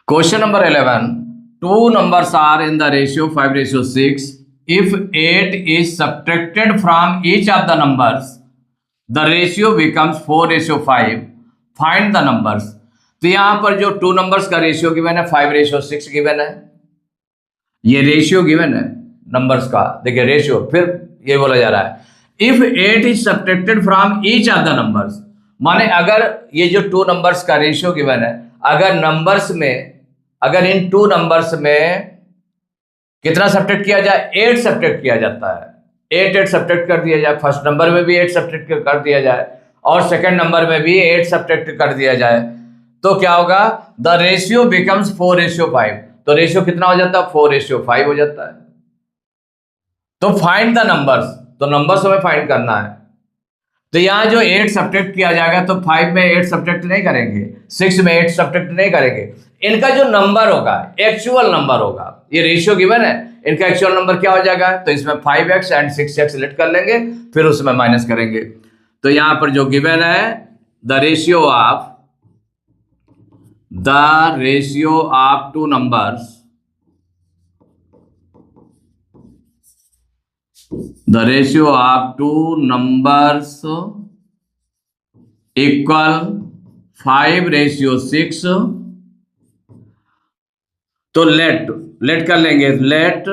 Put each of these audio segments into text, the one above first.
Question number 11. Two numbers are in the ratio 5:6. If 8 is subtracted from each of the numbers, the ratio becomes 4:5. Find the numbers. तो यहां पर जो two numbers का ratio given है 5:6 given है, ये ratio given है numbers का। देखिए रेशियो, फिर ये बोला जा रहा है if 8 is subtracted from each of the numbers, माने अगर ये जो टू नंबर्स का रेशियो गिवन है, अगर इन टू नंबर्स में कितना सब्ट्रैक्ट किया जाए, 8 सब्ट्रैक्ट किया जाता है। 8 सब्ट्रैक्ट कर दिया जाए, फर्स्ट नंबर में भी 8 सब्ट्रैक्ट कर दिया जाए और सेकंड नंबर में भी 8 सब्ट्रैक्ट कर दिया जाए, तो क्या होगा, द रेशियो बिकम्स 4:5। तो रेशियो कितना हो जाता है, 4:5 हो जाता है। तो फाइंड द नंबर्स, तो नंबर्स हमें फाइंड करना है। तो यहां जो 8 सब्ट्रैक्ट किया जाएगा तो 5 में 8 सब्ट्रैक्ट नहीं करेंगे, 6 में 8 सब्ट्रैक्ट नहीं करेंगे। इनका जो नंबर होगा एक्चुअल नंबर होगा, ये रेशियो गिवन है, इनका एक्चुअल नंबर क्या हो जाएगा, तो इसमें 5x एंड 6x लेट कर लेंगे, फिर उसमें माइनस करेंगे। तो यहां पर जो गिवन है the ratio of two numbers, the ratio of two numbers equal 5:6। तो लेट कर लेंगे, let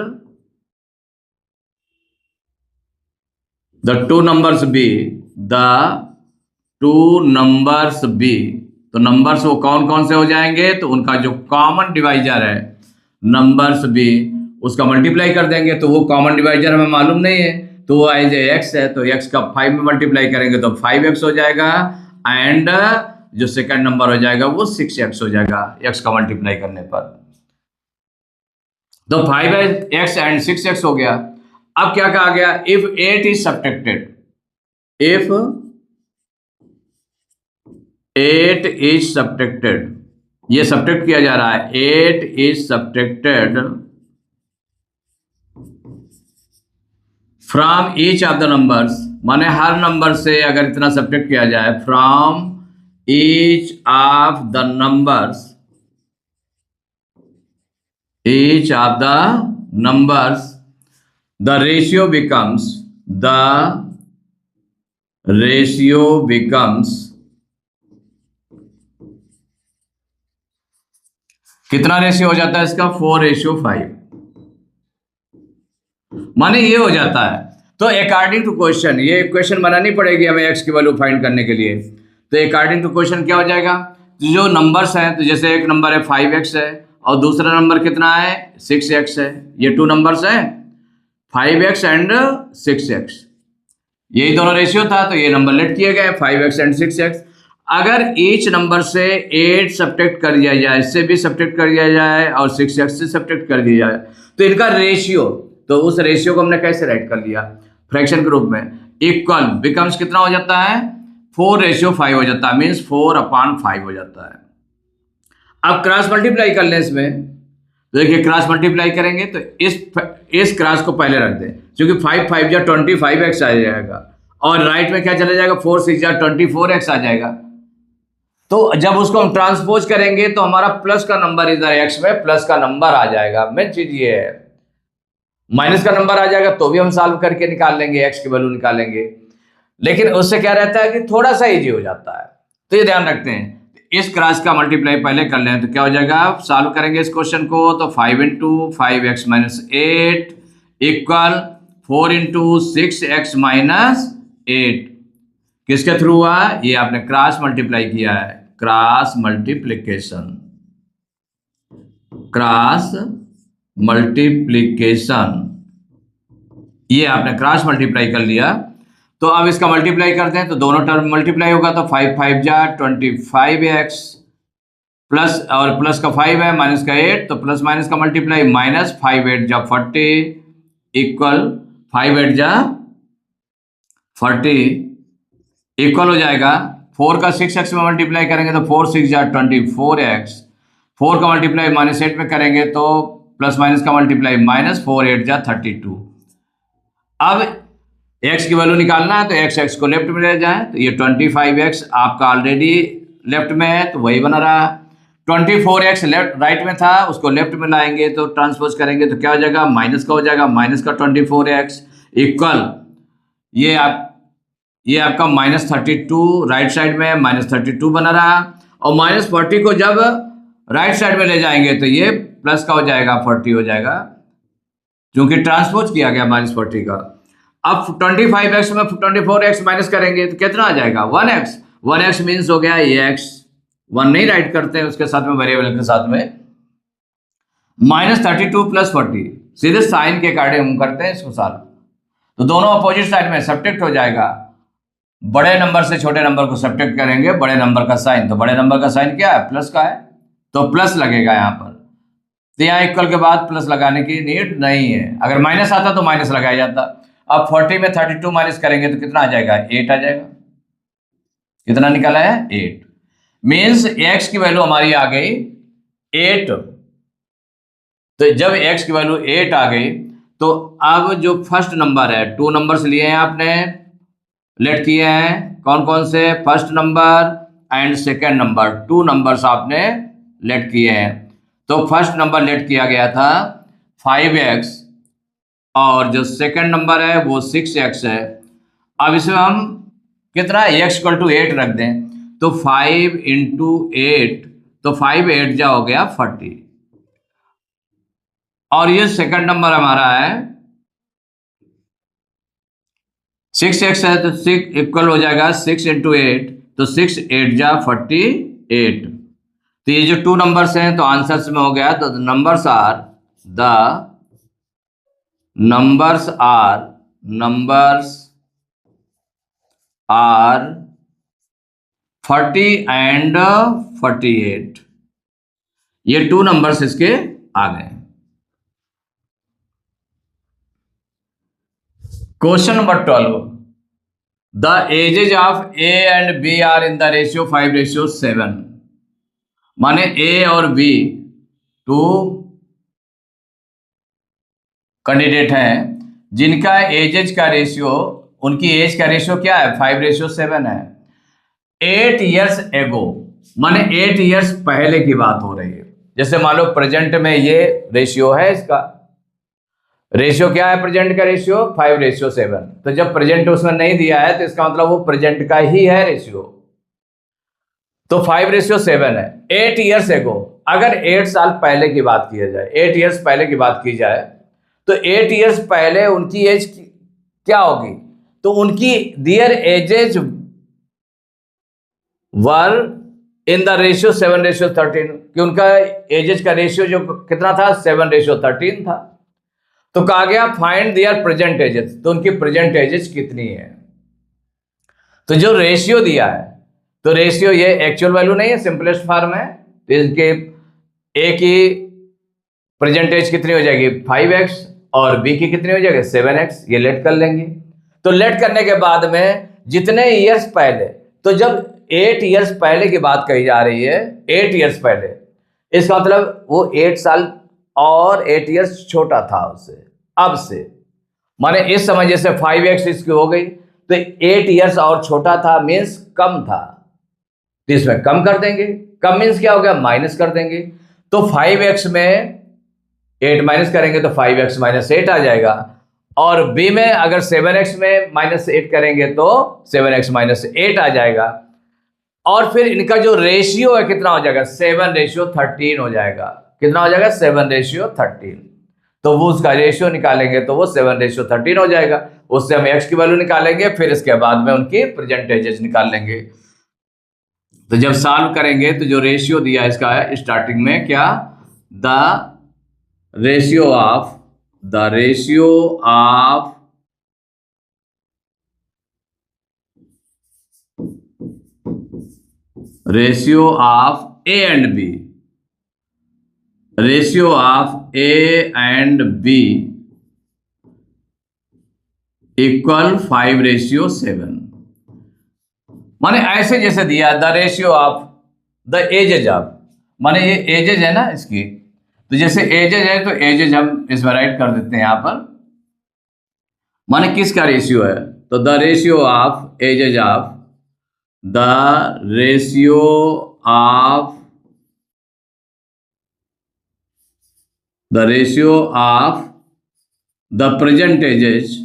the two numbers be, तो नंबर्स वो कौन कौन से हो जाएंगे, तो उनका जो कॉमन डिवाइजर है नंबर्स बी, उसका मल्टीप्लाई कर देंगे। तो वो कॉमन डिवाइजर हमें मालूम नहीं है, तो वो एज एक्स है, तो एक्स का 5 में मल्टीप्लाई करेंगे तो 5x हो जाएगा, एंड जो सेकंड नंबर हो जाएगा वो 6x हो जाएगा x का मल्टीप्लाई करने पर। तो 5x एंड 6x हो गया। अब क्या कहा गया, if 8 is subtracted, if 8 is subtracted, ये सब्ट्रैक्ट किया जा रहा है, 8 is subtracted from each of the numbers, माने हर नंबर से अगर इतना सब्ट्रैक्ट किया जाए, from each of the numbers, the ratio becomes कितना रेशियो हो जाता है इसका, 4:5, माने ये हो जाता है। तो अकॉर्डिंग टू क्वेश्चन, ये इक्वेशन बनानी पड़ेगी हमें x की वैल्यू फाइंड करने के लिए। तो अकॉर्डिंग टू क्वेश्चन क्या हो जाएगा, जो नंबर्स हैं, तो जैसे एक नंबर है 5x है और दूसरा नंबर कितना है 6x है, ये टू नंबर्स हैं 5x एंड 6x, यही दोनों रेशियो था, तो ये नंबर लेट किए गए 5x एंड 6x। अगर ईच नंबर से 8 सब्ट्रैक्ट कर दिया जाए, इससे भी सब्ट्रैक्ट कर दिया जाए और 6x से सब्ट्रैक्ट कर दिया जाए, तो इनका रेशियो, तो उस रेशियो को हमने कैसे राइट कर लिया, फ्रैक्शन के रूप में, इक्वल बिकम्स कितना हो जाता है, 4:5 हो जाता है, मीन्स 4/5 हो जाता है। अब क्रॉस मल्टीप्लाई कर लें इसमें, तो देखिए क्रॉस मल्टीप्लाई करेंगे तो इस क्रॉस को पहले रख दें, क्योंकि 5 5 जा 25x आ जाएगा और राइट में क्या चला जाएगा, 4 6 जा 24x आ जाएगा। तो जब उसको हम ट्रांसपोज करेंगे तो हमारा प्लस का नंबर इधर x में प्लस का नंबर आ जाएगा। मेन चीज ये है, माइनस का नंबर आ जाएगा तो भी हम सॉल्व करके निकाल लेंगे, x की वैल्यू निकालेंगे, लेकिन उससे क्या रहता है कि थोड़ा सा इजी हो जाता है। तो ये ध्यान रखते हैं, इस क्रॉस का मल्टीप्लाई पहले कर लें तो क्या हो जाएगा, सॉल्व करेंगे इस क्वेश्चन को, तो 5 × 5x - 8 इक्वल 4 × 6x - 8, किसके थ्रू हुआ, ये आपने क्रॉस मल्टीप्लाई किया है, क्रॉस मल्टीप्लिकेशन, ये आपने क्रॉस मल्टीप्लाई कर लिया। तो अब इसका मल्टीप्लाई करते हैं तो दोनों टर्म मल्टीप्लाई होगा, तो 5 5 जा 25x प्लस, और प्लस का 5 है माइनस का 8, तो प्लस माइनस का मल्टीप्लाई, माइनस 5 8 जा 40 इक्वल 5 8 जा 40 इक्वल हो जाएगा 4 का 6x में मल्टीप्लाई करेंगे तो 4 6 जा 24x, 4 का मल्टीप्लाई -8 में करेंगे तो प्लस माइनस का मल्टीप्लाई -4 8 जा 32। अब x की वैल्यू निकालना है तो x को लेफ्ट में ले जाए, तो ये 25x आपका ऑलरेडी लेफ्ट में है तो वही बना रहा, 24x लेफ्ट राइट में था, उसको लेफ्ट में लाएंगे तो ट्रांसपोज करेंगे तो क्या हो जाएगा, माइनस का हो जाएगा, माइनस का 24x इक्वल ये आपका -32 राइट साइड में -32 बना रहा, और -40 को जब राइट साइड में ले जाएंगे तो ये प्लस का हो जाएगा, 40 हो जाएगा, क्योंकि ट्रांसपोज किया गया -40 का। अब 25x में 24x माइनस करेंगे तो कितना आ जाएगा, 1x। 1x मीन्स हो गया ये x, 1 नहीं राइट करते हैं उसके साथ में, वेरिएबल के साथ में, -32 + 40, सीधे साइन के अकॉर्डिंग हम करते हैं इसको सॉल्व। तो दोनों अपोजिट साइड में सब्ट्रैक्ट हो जाएगा, बड़े नंबर से छोटे नंबर को सब्ट्रैक्ट करेंगे, बड़े नंबर का साइन, तो बड़े नंबर का साइन क्या है, प्लस का है, तो प्लस लगेगा यहाँ पर। तो यहाँ इक्वल के बाद प्लस लगाने की नीड नहीं है, अगर माइनस आता तो माइनस लगाया जाता। अब 40 में 32 माइनस करेंगे तो कितना आ जाएगा, 8 आ जाएगा। कितना निकाला है, 8। मीन्स x की वैल्यू हमारी आ गई 8। तो जब x की वैल्यू 8 आ गई तो अब जो फर्स्ट नंबर है, 2 नंबर्स लिए हैं आपने, लेट किए हैं, कौन कौन से, first number and second number, 2 numbers आपने लेट किए हैं। तो फर्स्ट नंबर लेट किया गया था 5x, और जो सेकंड नंबर है वो 6x है। अब इसमें हम कितना, x = 8 रख दें, तो 5 × 8, तो 5 8 जा हो गया 40, और ये सेकंड नंबर हमारा है 6x है, तो 6 इक्वल हो जाएगा 6 × 8, तो 6 8 जा 48। तो ये जो 2 नंबर्स हैं तो आंसर्स में हो गया, तो नंबर्स आर 40 एंड 48, ये 2 नंबर्स इसके आ गए। Question number 12, the ages of A and B are in the ratio 5:7। माने ए और बी 2 कैंडिडेट हैं जिनका एजेज का रेशियो, उनकी एज का रेशियो क्या है, 5:7 है। 8 इयर्स एगो, माने 8 इयर्स पहले की बात हो रही है। जैसे मान लो प्रेजेंट में ये रेशियो है, इसका रेशियो क्या है, प्रेजेंट का रेशियो 5:7। तो जब प्रेजेंट उसमें नहीं दिया है तो इसका मतलब वो प्रेजेंट का ही है रेशियो, तो 5:7 है। 8 इयर्स एगो, अगर 8 साल पहले की बात किया जाए, 8 इयर्स पहले की बात की जाए, तो 8 इयर्स पहले उनकी एज क्या होगी, तो उनकी their ages were in the ratio 7:13, कि उनका एजेज का रेशियो जो कितना था, 7:13 था। तो कहा गया फाइंड दियर प्रेजेंट एजेस, तो उनकी प्रेजेंट एजेस कितनी है। तो जो रेशियो दिया है, तो रेशियो ये एक्चुअल वैल्यू नहीं है, सिंपलेस्ट फॉर्म है, तो इसके ए की प्रेजेंट एज कितनी हो जाएगी, 5x, और बी की कितनी हो जाएगी, 7x। ये लेट कर लेंगे, तो लेट करने के बाद में जितने ईयर्स पहले, तो जब 8 इयर्स पहले की बात कही जा रही है, 8 इयर्स पहले, इसका मतलब वो 8 साल और 8 इयर्स छोटा था उससे, अब से, माने इस समय जैसे 5x इसकी हो गई, तो 8 इयर्स और छोटा था, मीन्स कम था, तो इसमें कम कर देंगे। कम मीन्स क्या हो गया, माइनस कर देंगे। तो 5x में 8 माइनस करेंगे तो 5x - 8 आ जाएगा, और b में अगर 7x में -8 करेंगे तो 7x - 8 आ जाएगा, और फिर इनका जो रेशियो है कितना हो जाएगा, 7:13 हो जाएगा। कितना हो जाएगा, 7:13। तो वो उसका रेशियो निकालेंगे तो वो 7:13 हो जाएगा। उससे हम x की वैल्यू निकालेंगे, फिर इसके बाद में उनकी प्रेजेंट एजेस निकाल लेंगे। तो जब सॉल्व करेंगे तो जो रेशियो दिया इसका है स्टार्टिंग में क्या, the ratio of A and B, ratio of A and B equal 5:7। माने ऐसे जैसे दिया, the ratio of the ages of, माने ये एजेज है ना इसकी, तो जैसे एजेज है तो एजेज हम इसमें राइट कर देते हैं यहाँ पर। माने किसका रेशियो है, तो the ratio of ages of the ratio of the present ages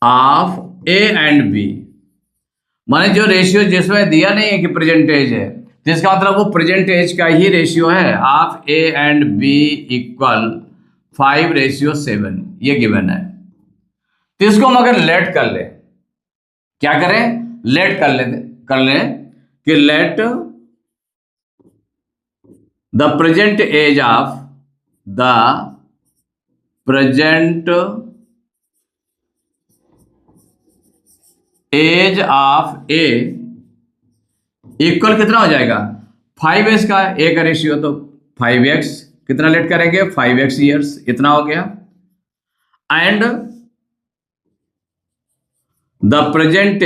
of A and B. माने जो रेशियो जिसमें दिया नहीं है कि प्रेजेंट एज है, तो इसका मतलब वो प्रेजेंट एज का ही रेशियो है। Of A and B equal 5:7, ये गिवन है। तो इसको हम अगर लेट कर ले, क्या करें, लेट कर ले कि let the present age of A equal कितना हो जाएगा, 5x का ए का रेशियो, तो 5x कितना लेट करेंगे, 5x ईयर्स, इतना हो गया। And the present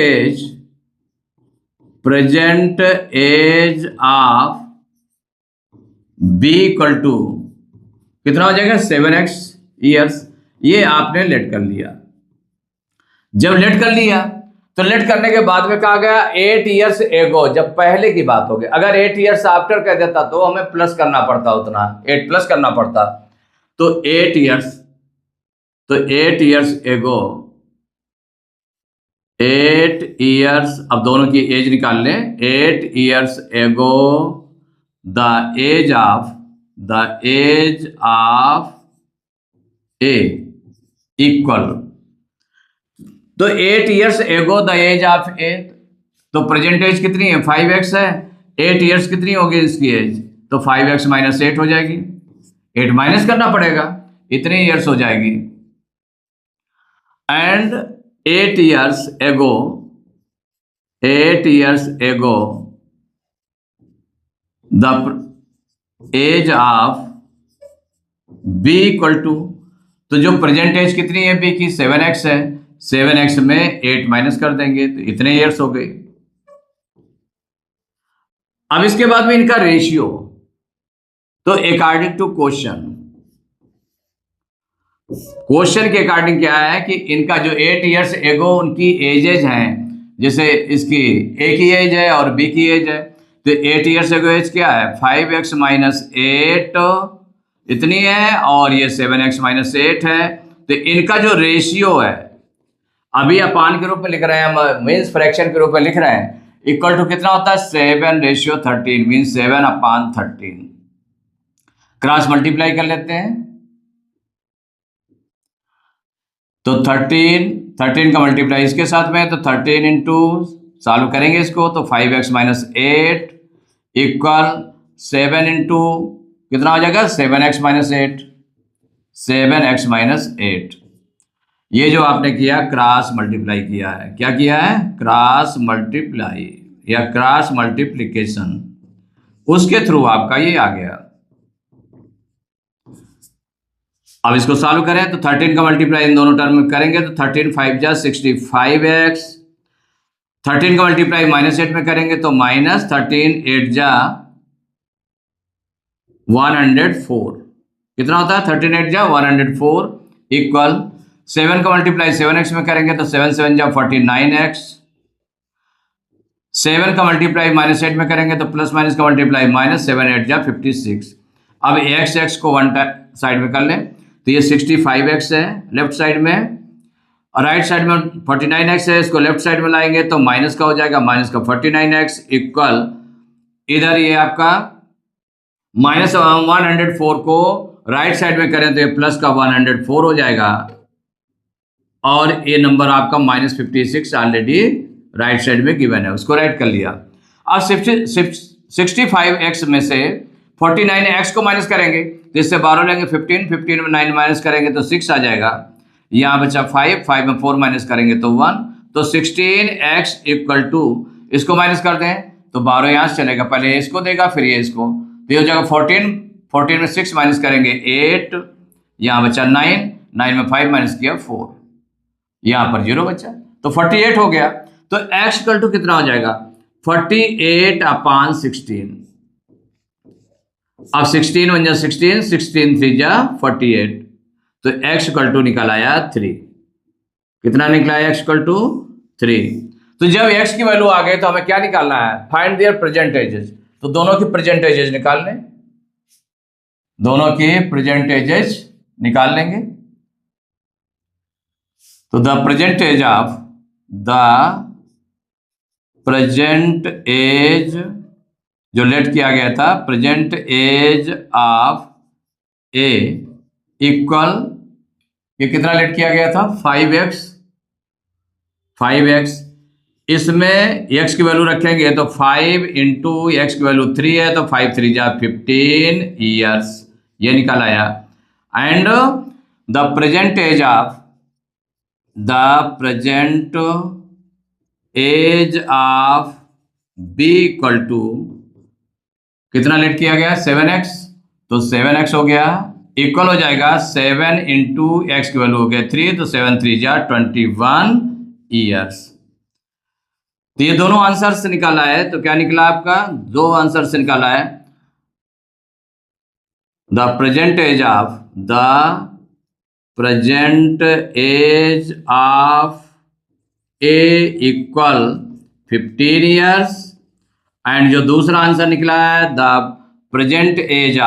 age of B equal to कितना हो जाएगा, 7x ईयर्स। ये आपने लेट कर लिया। जब लेट कर लिया तो लेट करने के बाद में कहा गया 8 ईयर्स एगो, जब पहले की बात हो गई। अगर 8 ईयर्स आफ्टर कह देता तो हमें प्लस करना पड़ता, उतना 8 प्लस करना पड़ता। तो 8 ईयर्स एगो, 8 ईयर्स, अब दोनों की एज निकाल लें। 8 years ago the age of A equal, तो 8 years ago the age of ए, तो प्रेजेंट एज कितनी है, 5x है। 8 ईयर्स कितनी होगी इसकी एज, तो 5x माइनस 8 हो जाएगी। 8 माइनस करना पड़ेगा, इतने ईयर्स हो जाएगी। And 8 years ago the age of B equal to, तो जो प्रेजेंट एज कितनी है बी की, 7x है। 7x में 8 माइनस कर देंगे तो इतने ईयर्स हो गए। अब इसके बाद में इनका रेशियो, तो अकॉर्डिंग टू क्वेश्चन के अकॉर्डिंग क्या है कि इनका जो 8 ईयर्स एगो उनकी एजेज हैं, जैसे इसकी ए की एज है और बी की एज है, तो 8 ईयर्स एगो एज क्या है, 5x माइनस 8 इतनी है, और ये 7x माइनस 8 है। तो इनका जो रेशियो है, अभी अपान के रूप में लिख रहे हैं हम, मीन्स फ्रैक्शन के रूप में लिख रहे हैं, इक्वल टू कितना होता है, 7:13, मीन्स 7/13। क्रॉस मल्टीप्लाई कर लेते हैं, तो 13 का मल्टीप्लाई इसके साथ में, तो 13 इंटू, सॉल्व करेंगे इसको, तो 5x माइनस 8 इक्वल 7 इंटू कितना हो जाएगा, 7x माइनस 8। ये जो आपने किया क्रॉस मल्टीप्लाई किया है, क्या किया है, क्रॉस मल्टीप्लाई या क्रॉस मल्टीप्लिकेशन, उसके थ्रू आपका ये आ गया। अब इसको सॉल्व करें तो 13 का मल्टीप्लाई इन दोनों टर्म में करेंगे तो 13 5 जा 65x, 13 का मल्टीप्लाई माइनस 8 में करेंगे तो माइनस 13 8 जा 104, कितना होता है, 13 8 जा 104 इक्वल 7 का मल्टीप्लाई 7x में करेंगे तो 7 7 जा 49x, 7 का मल्टीप्लाई माइनस 8 में करेंगे तो प्लस माइनस का मल्टीप्लाई माइनस 7 8 जा 56। अब x को वन साइड में कर लें तो ये 65x है लेफ्ट साइड में, और राइट साइड में 49x है, इसको लेफ्ट साइड में लाएंगे तो माइनस का हो जाएगा, माइनस का 49x इक्वल इधर ये आपका माइनस 104 को राइट साइड में करें तो ये प्लस का 104 हो जाएगा, और ये नंबर आपका -56 ऑलरेडी राइट साइड में गिवन है, उसको राइट कर लिया। अब 65x में से 49x को माइनस करेंगे तो इससे 12 लेंगे, 15 में 9 माइनस करेंगे तो 6 आ जाएगा, यहाँ बचा 5 में 4 माइनस करेंगे तो 1, तो 16x इक्वल टू, इसको माइनस कर दें तो 12 यहाँ से चलेगा, पहले इसको देगा फिर ये इसको, तो ये हो जाएगा 14 में 6 माइनस करेंगे 8, यहाँ बचा 9 में 5 माइनस किया 4, यहाँ पर 0 बचा, तो 48 हो गया। तो x इक्वल टू कितना हो जाएगा, 48/16। अब 16 1 जा 16, 16 3 जा 48, तो x इक्वल टू निकल आया 3। कितना निकला, x इक्वल टू 3। तो तो जब x की वैल्यू आ गई तो हमें क्या निकालना है, फाइंड देयर प्रेजेंट एजेस। तो दोनों की प्रेजेंट एजेस निकाल लें, दोनों की प्रेजेंट एजेस निकाल लेंगे। तो द प्रेजेंट एज ऑफ जो लेट किया गया था, present age of A equal, ये कितना लेट किया गया था, 5x। इसमें x की वैल्यू रखेंगे तो 5 इंटू एक्स की वैल्यू 3 है, तो 5 3 जा 15 ईयर्स, ये निकल आया। And the present age of B equal to, कितना लेट किया गया, 7x, तो 7x हो गया, इक्वल हो जाएगा 7 इंटू एक्स की वैल्यू हो गया 3, तो 7 3 जा 21 ईयर्स। तो ये दोनों आंसर से निकाला है, तो क्या निकला आपका, दो आंसर से निकाला है। The present age of A equal 15 years, and जो दूसरा आंसर निकला है, the present age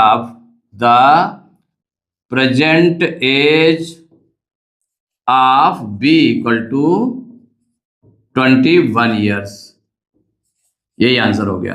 of B equal to 21 years, यही आंसर हो गया।